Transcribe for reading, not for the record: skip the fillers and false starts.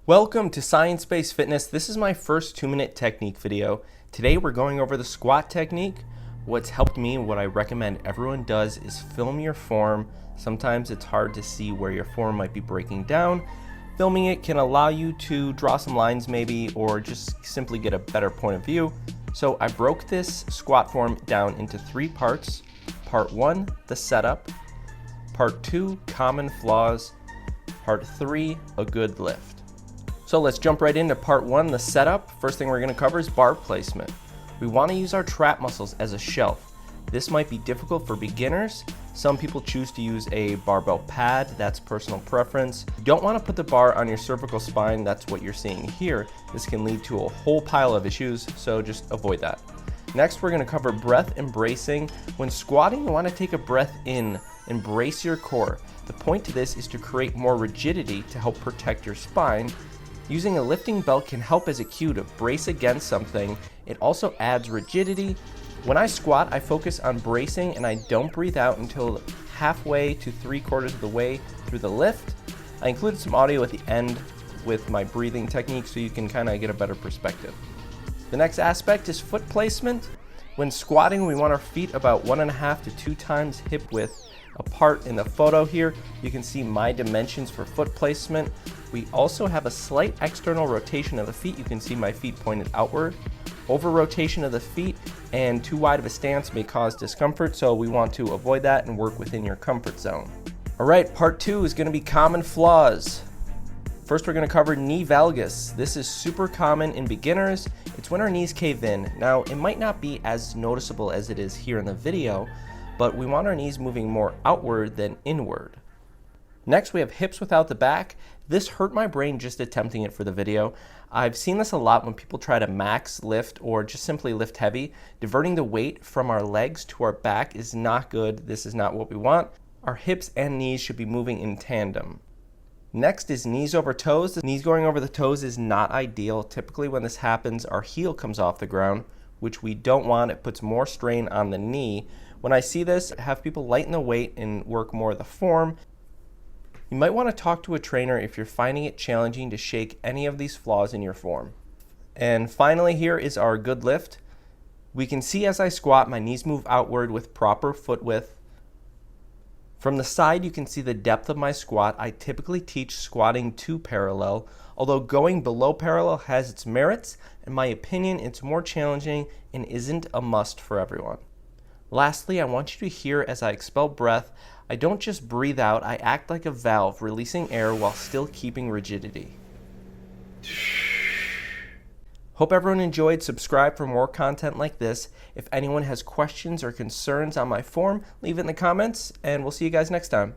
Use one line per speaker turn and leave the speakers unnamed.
Welcome to Science-Based Fitness. This is my first 2-minute technique video. Today we're going over the squat technique. What's helped me and what I recommend everyone does is film your form. Sometimes it's hard to see where your form might be breaking down. Filming it can allow you to draw some lines maybe, or just simply get a better point of view. So I broke this squat form down into 3 parts. Part 1, the setup. Part 2, common flaws. Part 3, a good lift. So let's jump right into part 1, the setup. First thing we're going to cover is bar placement. We want to use our trap muscles as a shelf. This might be difficult for beginners. Some people choose to use a barbell pad, that's personal preference. You don't want to put the bar on your cervical spine, that's what you're seeing here. This can lead to a whole pile of issues, so just avoid that. Next, we're going to cover breath and bracing. When squatting, you want to take a breath in and brace your core. The point to this is to create more rigidity to help protect your spine. Using a lifting belt can help as a cue to brace against something. It also adds rigidity. When I squat, I focus on bracing and I don't breathe out until halfway to 3/4 of the way through the lift. I included some audio at the end with my breathing technique so you can kind of get a better perspective. The next aspect is foot placement. When squatting, we want our feet about 1.5 to 2 times hip width apart. In the photo here, you can see my dimensions for foot placement. We also have a slight external rotation of the feet. You can see my feet pointed outward. Over rotation of the feet and too wide of a stance may cause discomfort, so we want to avoid that and work within your comfort zone. All right, part 2 is going to be common flaws. First, we're going to cover knee valgus. This is super common in beginners. It's when our knees cave in. Now, it might not be as noticeable as it is here in the video, but we want our knees moving more outward than inward. Next, we have hips without the back. This hurt my brain just attempting it for the video. I've seen this a lot when people try to max lift or just simply lift heavy. Diverting the weight from our legs to our back is not good. This is not what we want. Our hips and knees should be moving in tandem. Next is knees over toes. The knees going over the toes is not ideal. Typically when this happens, our heel comes off the ground, which we don't want. It puts more strain on the knee. When I see this, have people lighten the weight and work more of the form. You might want to talk to a trainer if you're finding it challenging to shake any of these flaws in your form. And finally, here is our good lift. We can see as I squat, my knees move outward with proper foot width. From the side, you can see the depth of my squat. I typically teach squatting to parallel, although going below parallel has its merits. In my opinion, it's more challenging and isn't a must for everyone. Lastly, I want you to hear as I expel breath. I don't just breathe out, I act like a valve, releasing air while still keeping rigidity. Hope everyone enjoyed. Subscribe for more content like this. If anyone has questions or concerns on my form, leave it in the comments, and we'll see you guys next time.